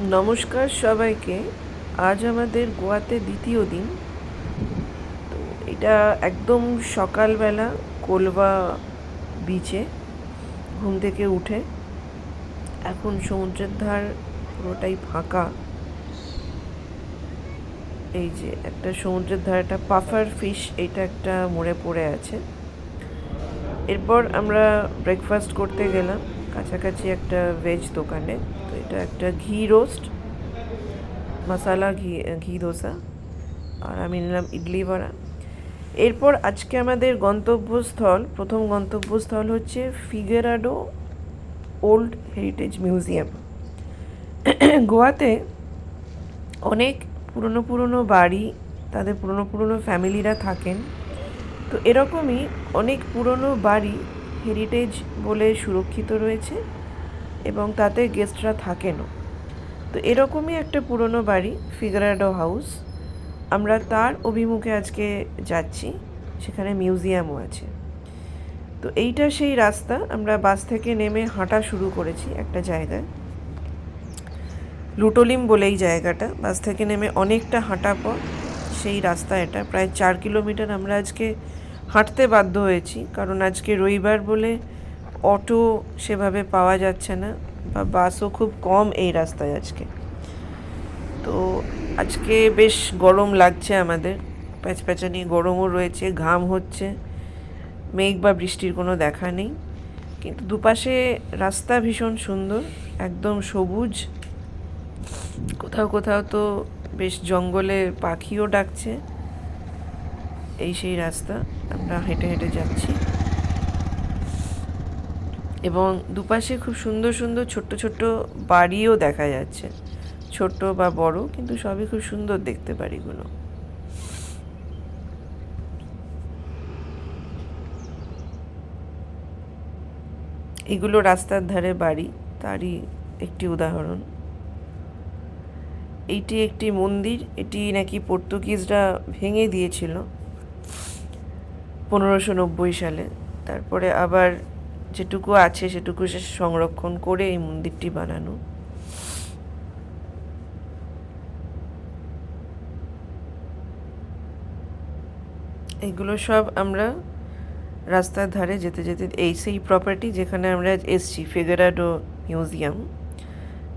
নমস্কার সবাইকে। আজ আমাদের গোয়াতে দ্বিতীয় দিন। তো এটা একদম সকালবেলা কোলবা বিচে ঘুম থেকে উঠে এখন সমুদ্রের ধার পুরোটাই ফাঁকা। এই যে একটা সমুদ্রের ধার, একটা পাফার ফিশ, এটা একটা মোড়ে পড়ে আছে। এরপর আমরা ব্রেকফাস্ট করতে গেলাম কাছাকাছি একটা ভেজ দোকানে। তো এটা একটা ঘি রোস্ট, মশালা ঘি ঘি ধোসা, আর আমি নিলাম ইডলি বড়া। এরপর আজকে আমাদের প্রথম গন্তব্যস্থল হচ্ছে ফিগারাডো ওল্ড হেরিটেজ মিউজিয়াম। গোয়াতে অনেক পুরনো পুরনো বাড়ি, তাদের পুরনো পুরনো ফ্যামিলিরা থাকেন। তো এরকমই অনেক পুরনো বাড়ি হেরিটেজ বলে সুরক্ষিত রয়েছে এবং তাতে গেস্টরা থাকেনও। তো এরকমই একটা পুরনো বাড়ি ফিগারাডো হাউস, আমরা তার অভিমুখে আজকে যাচ্ছি। সেখানে মিউজিয়ামও আছে। তো এইটা সেই রাস্তা, আমরা বাস থেকে নেমে হাঁটা শুরু করেছি একটা জায়গায়, লুটোলিম বলে এই জায়গাটা। বাস থেকে নেমে অনেকটা হাঁটা পর সেই রাস্তা, এটা প্রায় 4 কিলোমিটার আমরা আজকে হাঁটতে বাধ্য হয়েছি, কারণ আজকে রবিবার বলে অটো সেভাবে পাওয়া যাচ্ছে না, বা বাসও খুব কম এই রাস্তায় আজকে। তো আজকে বেশ গরম লাগছে আমাদের, প্যাচপ্যাচানি গরমও রয়েছে, ঘাম হচ্ছে, মেঘ বা বৃষ্টির কোনো দেখা নেই। কিন্তু দুপাশে রাস্তা ভীষণ সুন্দর, একদম সবুজ। কোথাও কোথাও তো বেশ জঙ্গলে পাখিও ডাকছে। এই সেই রাস্তা, আমরা হেঁটে হেঁটে যাচ্ছি এবং দুপাশে খুব সুন্দর সুন্দর ছোট্ট ছোট্ট বাড়িও দেখা যাচ্ছে, ছোট বা বড়, কিন্তু সবই খুব সুন্দর দেখতে বাড়িগুলো। এগুলো রাস্তার ধারে বাড়ি, তারই একটি উদাহরণ। এইটি একটি মন্দির, এটি নাকি পর্তুগিজরা ভেঙে দিয়েছিল 1590 সালে। তারপরে আবার যেটুকু আছে সেটুকু সে সংরক্ষণ করে এই মন্দিরটি বানানো। এগুলো সব আমরা রাস্তার ধারে যেতে যেতে, এই সেই প্রপার্টি যেখানে আমরা এসছি, ফিগারাডো মিউজিয়াম।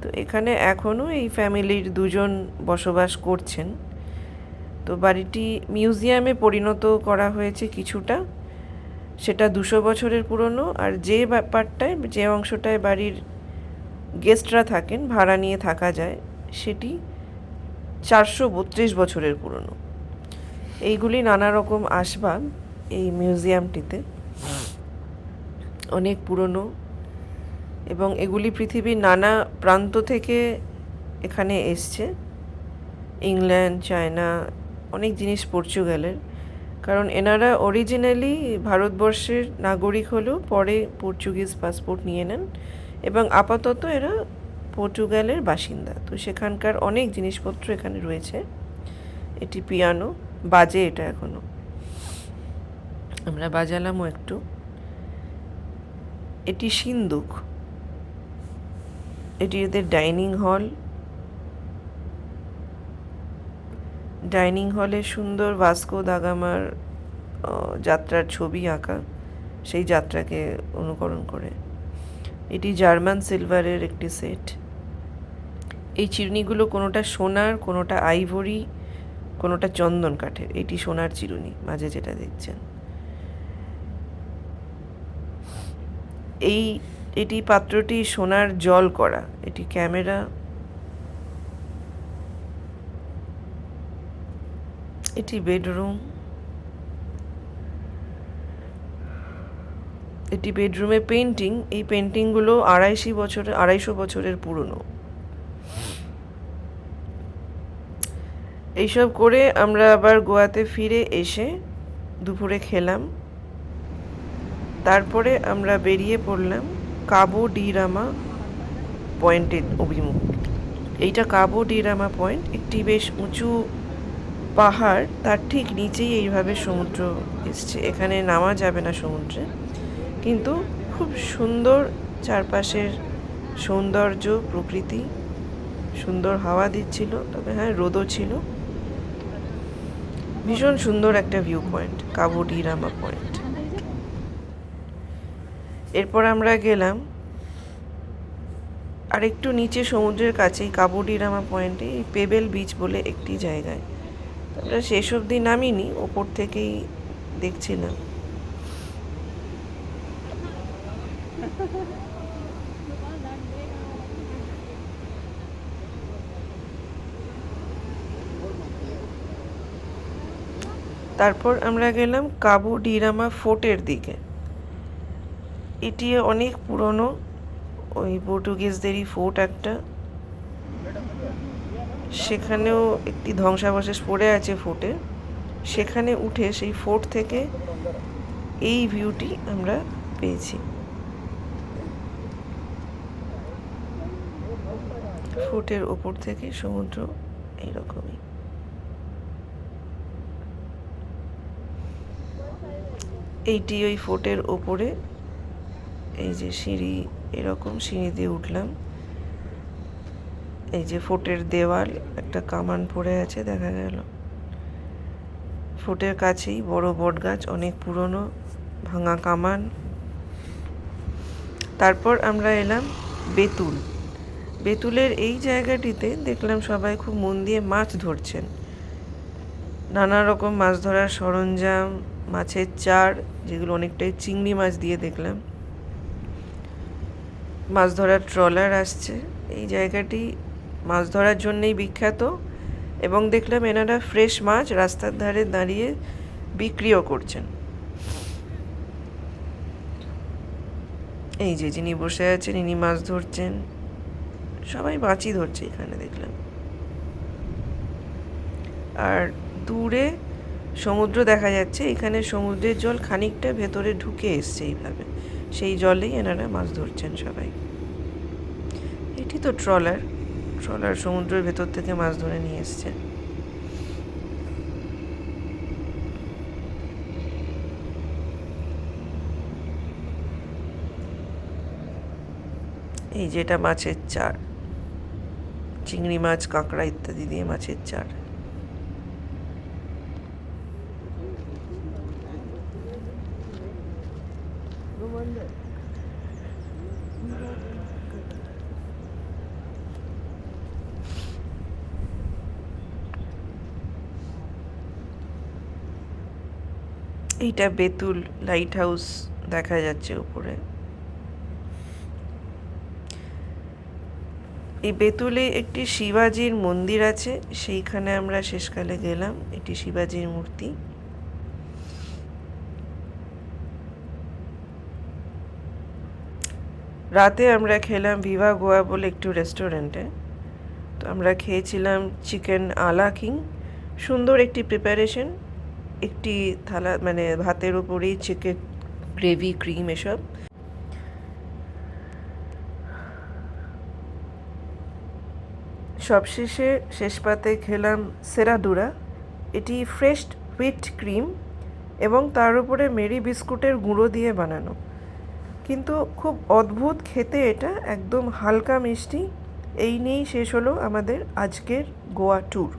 তো এখানে এখনও এই ফ্যামিলির দুজন বসবাস করছেন। তো বাড়িটি মিউজিয়ামে পরিণত করা হয়েছে কিছুটা, সেটা 200 বছরের পুরনো। আর যে ব্যাপারটায়, যে অংশটায় বাড়ির গেস্টরা থাকেন, ভাড়া নিয়ে থাকা যায়, সেটি 432 বছরের পুরনো। এইগুলি নানা রকম আসবাব এই মিউজিয়ামটিতে, অনেক পুরনো, এবং এগুলি পৃথিবীর নানা প্রান্ত থেকে এখানে এসছে। ইংল্যান্ড, চায়না, অনেক জিনিস পর্তুগালের, কারণ এনারা অরিজিনালি ভারতবর্ষের নাগরিক হলেও পরে পর্তুগিজ পাসপোর্ট নিয়ে নেন এবং আপাতত এরা পর্তুগালের বাসিন্দা। তো সেখানকার অনেক জিনিসপত্র এখানে রয়েছে। এটি পিয়ানো, বাজে এটা এখনো, আমরা বাজালামও একটু। এটি সিন্দুক, এটি এদের ডাইনিং হল। ডাইনিং হলে সুন্দর ভাস্কো দা গামার যাত্রার ছবি আঁকা, সেই যাত্রাকে অনুকরণ করে। এটি জার্মান সিলভারের একটি সেট। এই চিরুনিগুলো কোনোটা সোনার, কোনোটা আইভরি, কোনোটা চন্দন কাঠের। এটি সোনার চিরুনি, মাঝে যেটা দেখছেন। এটি পাত্রটি সোনার জল করা। এটি ক্যামেরা। এটি বেডরুম। এটি বেডরুমে পেন্টিং। এই পেন্টিংগুলো 250 বছরের পুরনো। এইসব করে আমরা আবার গোয়াতে ফিরে এসে দুপুরে খেলাম। তারপরে আমরা বেরিয়ে পড়লাম কাবো ডি রামা পয়েন্টের অভিমুখে। এইটা কাবো ডি রামা পয়েন্ট, একটি বেশ উঁচু পাহাড়, তার ঠিক নিচেই এইভাবে সমুদ্র এসছে। এখানে নামা যাবে না সমুদ্রে, কিন্তু খুব সুন্দর চারপাশের সৌন্দর্য, প্রকৃতি। সুন্দর হাওয়া দিচ্ছিল, তবে হ্যাঁ রোদও ছিল। ভীষণ সুন্দর একটা ভিউ পয়েন্ট, কাবু ডি রামা পয়েন্ট। এরপর আমরা গেলাম আর একটু নিচে সমুদ্রের কাছেই কাবু ডি রামা পয়েন্টে পেবেল বিচ বলে একটি জায়গায়। আমরা শেষ অবধি নামিনি, ওপর থেকেই দেখছিলাম। তারপর আমরা গেলাম কাবু ডি রামা ফোর্টের দিকে। এটি অনেক পুরনো, ওই পর্তুগিজদেরই ফোর্ট একটা। সেখানেও একটি ধ্বংসাবশেষ পড়ে আছে ফোর্টে। সেখানে উঠে সেই ফোর্ট থেকে এই ভিউটি আমরা পেয়েছি। ফোর্টের ওপর থেকে সমুদ্র এইরকমই। এইটি ওই ফোর্টের ওপরে, এই যে সিঁড়ি, এরকম সিঁড়ি দিয়ে উঠলাম। এই যে ফোর্টের দেওয়াল, একটা কামান পড়ে আছে দেখা গেল। ফোর্টের কাছেই বড় বট গাছ, অনেক পুরনো, ভাঙা কামান। তারপর আমরা এলাম বেতুল। বেতুলের এই জায়গাটিতে দেখলাম সবাই খুব মন দিয়ে মাছ ধরছেন। নানা রকম মাছ ধরার সরঞ্জাম, মাছের চার, যেগুলো অনেকটাই চিংড়ি মাছ দিয়ে দেখলাম। মাছ ধরার ট্রলার আসছে। এই জায়গাটি মাছ ধরার জন্যই বিখ্যাত, এবং দেখলাম এনারা ফ্রেশ মাছ রাস্তার ধারে দাঁড়িয়ে বিক্রিও করছেন। এই যে যিনি বসে আছেন ইনি মাছ ধরছেন। সবাই মাছই ধরছে এখানে দেখলাম। আর দূরে সমুদ্র দেখা যাচ্ছে। এখানে সমুদ্রের জল খানিকটা ভেতরে ঢুকে এসছে এইভাবে, সেই জলেই এনারা মাছ ধরছেন সবাই। এটি তো ট্রলার সমুদ্রের ভেতর থেকে মাছ ধরে নিয়ে এসছে। এই যেটা মাছের চার, চিংড়ি মাছ, কাঁকড়া ইত্যাদি দিয়ে মাছের চার। এইটা বেতুল লাইট হাউস দেখা যাচ্ছে উপরে। এই বেতুলে একটি শিবাজির মন্দির আছে, সেইখানে আমরা শেষকালে গেলাম। এটি শিবাজির মূর্তি। রাতে আমরা খেলাম ভিভা গোয়া বলে একটু রেস্টুরেন্টে। তো আমরা খেয়েছিলাম চিকেন আলা কিং। সুন্দর একটি প্রিপারেশন, একটি থালা মানে ভাতের উপরেই চিকেন গ্রেভি, ক্রিম এসব। সবশেষে শেষ পাতে খেলাম সেরাডুরা। এটি ফ্রেশ হুইট ক্রিম এবং তার উপরে মেরি বিস্কুটের গুঁড়ো দিয়ে বানানো, কিন্তু খুব অদ্ভুত খেতে এটা, একদম হালকা মিষ্টি। এই নিয়েই শেষ হলো আমাদের আজকের গোয়া ট্যুর।